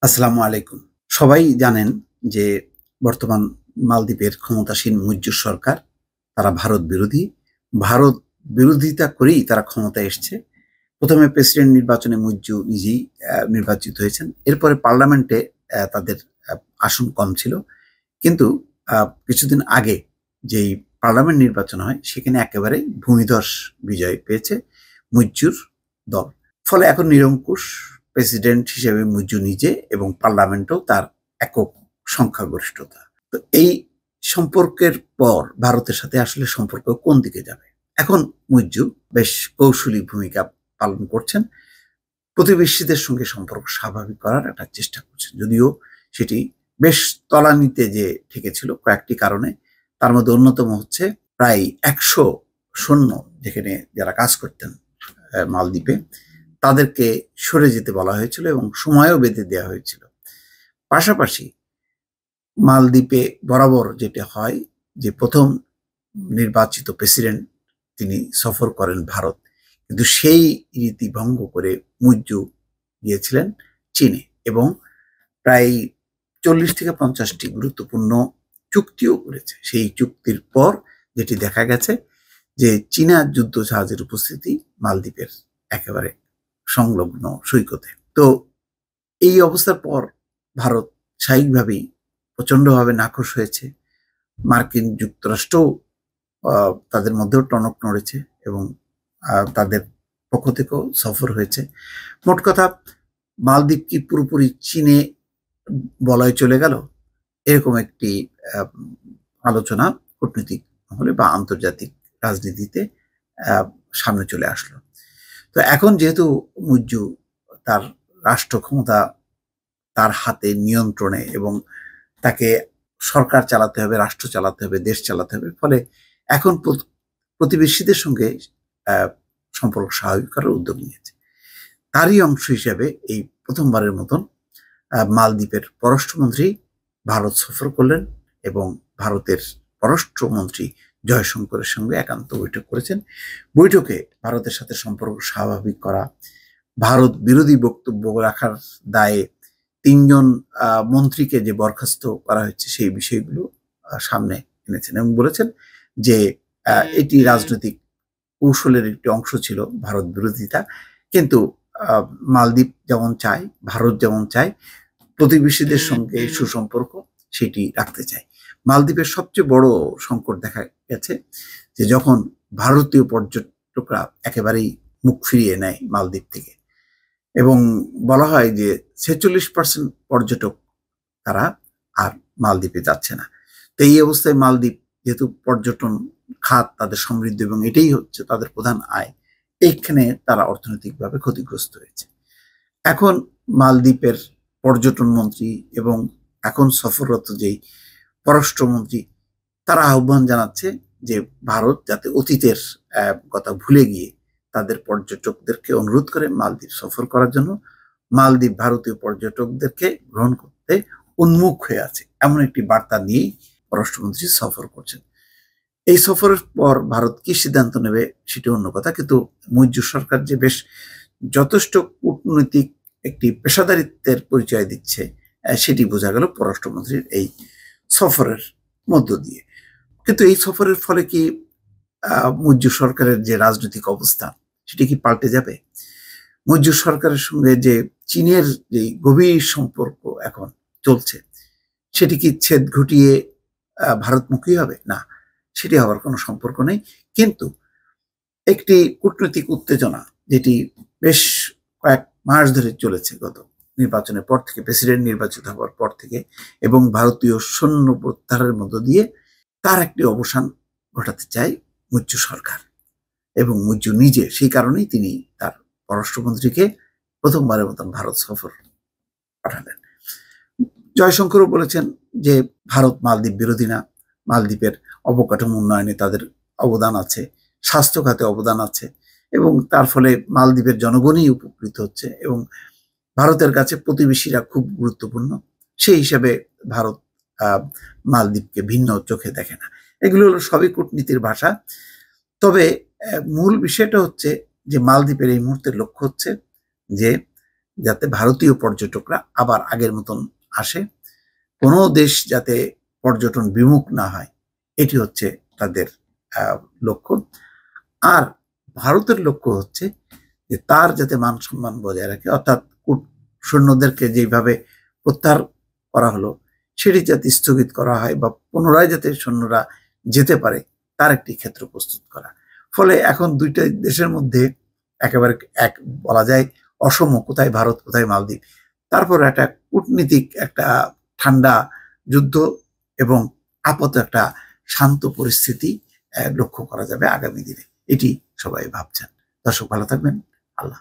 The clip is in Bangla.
আসসালামু আলাইকুম। সবাই জানেন যে বর্তমান মালদ্বীপের ক্ষমতাসীন মুইজ্জুর সরকার তারা ভারত বিরোধী। ভারত বিরোধিতা করেই তারা ক্ষমতায় এসছে। প্রথমে প্রেসিডেন্ট নির্বাচনে মুইজ্জু নিজেই নির্বাচিত হয়েছেন। এরপরে পার্লামেন্টে তাদের আ আসন কম ছিল। কিন্তু কিছুদিন আগে যেই পার্লামেন্ট নির্বাচন হয় সেখানে একেবারে ভূমিধস বিজয় পেয়েছে মুইজ্জুর দল। ফলে এখন নিরঙ্কুশ প্রেসিডেন্ট হিসেবে মুইজ্জু নিজে এবং পার্লামেন্টেও তার একক সংখ্যাগরিষ্ঠতা। তো এই সম্পর্কের পর ভারতের সাথে আসলে সম্পর্ক কোন দিকে যাবে? এখন মুইজ্জু বেশ কৌশলী ভূমিকা পালন করছেন। প্রতিবেশীদের সঙ্গে সম্পর্ক স্বাভাবিক করার একটা চেষ্টা করছেন। যদিও সেটি বেশ তলানিতে যেয়ে ঠেকেছিল কয়েকটি কারণে। তার মধ্যে অন্যতম হচ্ছে প্রায় ১০০ সৈন্য যেখানে যারা কাজ করতেন মালদ্বীপে তাদেরকে সরে যেতে বলা হয়েছিল এবং সময়ও বেঁধে দেওয়া হয়েছিল। পাশাপাশি মালদ্বীপে বরাবর যেটা হয় যে প্রথম নির্বাচিত প্রেসিডেন্ট তিনি সফর করেন ভারত, কিন্তু সেই রীতি ভঙ্গ করে মুইজ্জু গিয়েছিলেন চীনে এবং প্রায় ৪০ থেকে ৫০টি গুরুত্বপূর্ণ চুক্তিও করেছে। সেই চুক্তির পর যেটি দেখা গেছে যে চীনা যুদ্ধ জাহাজের উপস্থিতি মালদ্বীপের একেবারে সংলগ্ন সৈকতে। তো এই অবস্থার পর ভারত স্বাভাবিকভাবেই প্রচন্ডভাবে নাখোশ হয়েছে। মার্কিন যুক্তরাষ্ট্রও তাদের মধ্যেও টনক নড়েছে এবং তাদের পক্ষ থেকেও সফর হয়েছে। মোট কথা মালদ্বীপ কি পুরোপুরি চীনে বলয়ে চলে গেল? এরকম একটি আলোচনা কূটনীতিক মহলে বা আন্তর্জাতিক রাজনীতিতে সামনে চলে আসলো। তো এখন যেহেতু মুইজ্জু তার রাষ্ট্র ক্ষমতা তার হাতে নিয়ন্ত্রণে এবং তাকে সরকার চালাতে হবে, রাষ্ট্র চালাতে হবে, দেশ চালাতে হবে। ফলে এখন প্রতিবেশীদের সঙ্গে সম্পর্ক স্বাভাবিক করার উদ্যোগ নিয়েছে। তারই অংশ হিসেবে এই প্রথমবারের মতন মালদ্বীপের পররাষ্ট্রমন্ত্রী ভারত সফর করলেন এবং ভারতের পররাষ্ট্রমন্ত্রী জয়শঙ্করের সঙ্গে একান্ত বৈঠক করেছেন। বৈঠকে ভারতের সাথে সম্পর্ক স্বাভাবিক করা, ভারত বিরোধী বক্তব্য রাখার দায়ে ৩ জন মন্ত্রীকে যে বরখাস্ত করা হয়েছে সেই বিষয়গুলো সামনে এনেছেন এবং বলেছেন যে এটি রাজনৈতিক কৌশলের একটি অংশ ছিল ভারত বিরোধিতা। কিন্তু মালদ্বীপ যেমন চায়, ভারত যেমন চায় প্রতিবেশীদের সঙ্গে সুসম্পর্ক সেটি রাখতে চায়। মালদ্বীপের সবচেয়ে বড় সংকট দেখা গেছে যে যখন ভারতীয় পর্যটকরা একেবারেই মুখ ফিরিয়ে নেয় মালদ্বীপ থেকে এবং বলা হয় যে ৪৬% পর্যটক তারা আর মালদ্বীপে যাচ্ছে না। তো এই অবস্থায় মালদ্বীপ যেহেতু পর্যটন খাত তাদের সমৃদ্ধ এবং এটাই হচ্ছে তাদের প্রধান আয়, এইখানে তারা অর্থনৈতিকভাবে ক্ষতিগ্রস্ত হয়েছে। এখন মালদ্বীপের পর্যটন মন্ত্রী এবং এখন সফররত যেই পররাষ্ট্রমন্ত্রী তারা আহ্বান জানাচ্ছে যে ভারত যাতে অতীতের কথা ভুলে গিয়ে তাদের পর্যটকদেরকে অনুরোধ করে মালদ্বীপ সফর করার জন্য। মালদ্বীপ ভারতীয় পর্যটকদেরকে গ্রহণ করতে উন্মুখ হয়ে আছে, এমন একটি বার্তা নিয়েই পররাষ্ট্রমন্ত্রী সফর করছেন। এই সফরের পর ভারত কি সিদ্ধান্ত নেবে সেটি অন্য কথা, কিন্তু মুইজ্জু সরকার যে বেশ যথেষ্ট কূটনৈতিক একটি পেশাদারিত্বের পরিচয় দিচ্ছে সেটি বোঝা গেল পররাষ্ট্রমন্ত্রীর এই সফরের মধ্য দিয়ে। কিন্তু এই সফরের ফলে কি মুইজ্জু সরকারের যে রাজনৈতিক অবস্থা সেটি কি পাল্টে যাবে? মুইজ্জু সরকারের সঙ্গে যে চীনের যে গভীর সম্পর্ক এখন চলছে সেটি কি ছেদ ঘটিয়ে ভারতমুখী হবে? না, সেটি হওয়ার কোনো সম্পর্ক নেই। কিন্তু একটি কূটনৈতিক উত্তেজনা যেটি বেশ কয়েক মাস ধরে চলেছে গত নির্বাচনের পর থেকে, প্রেসিডেন্ট নির্বাচিত হওয়ার পর থেকে এবং ভারতীয় সৈন্য প্রত্যাহারের মধ্য দিয়ে তার একটি অবসান ঘটাতে চায় মুইজ্জু সরকার এবং মুইজ্জু নিজে। সেই কারণেই তিনি তার পররাষ্ট্রমন্ত্রীকে প্রথমবারের মতন ভারত সফর পাঠালেন। জয়শঙ্করও বলেছেন যে ভারত মালদ্বীপ বিরোধী না, মালদ্বীপের অবকাঠামো উন্নয়নে তাদের অবদান আছে, স্বাস্থ্য খাতে অবদান আছে এবং তার ফলে মালদ্বীপের জনগণই উপকৃত হচ্ছে এবং ভারতের কাছে প্রতিবেশীরা খুব গুরুত্বপূর্ণ। সেই হিসাবে ভারত মালদ্বীপকে ভিন্ন চোখে দেখে না। এগুলো হলো সবই কূটনীতির ভাষা। তবে মূল বিষয়টা হচ্ছে যে মালদ্বীপের এই মুহূর্তের লক্ষ্য হচ্ছে যে যাতে ভারতীয় পর্যটকরা আবার আগের মতন আসে, কোনো দেশ যাতে পর্যটন বিমুখ না হয়, এটি হচ্ছে তাদের লক্ষ্য। আর ভারতের লক্ষ্য হচ্ছে যে তার যাতে মান সম্মান বজায় রাখে, অর্থাৎ সৈন্যদেরকে যেভাবে প্রত্যাহার করা হলো সেটি যাতে স্থগিত করা হয় বা পুনরায় যাতে সৈন্যরা যেতে পারে তার একটি ক্ষেত্র প্রস্তুত করা। ফলে এখন দুইটা দেশের মধ্যে একেবারে এক বলা যায় অসম, কোথায় ভারত কোথায় মালদ্বীপ। তারপর একটা কূটনীতিক একটা ঠান্ডা যুদ্ধ এবং আপাতত একটা শান্ত পরিস্থিতি লক্ষ্য করা যাবে আগামী দিনে, এটি সবাই ভাবছেন। দর্শক ভালো থাকবেন। আল্লাহ।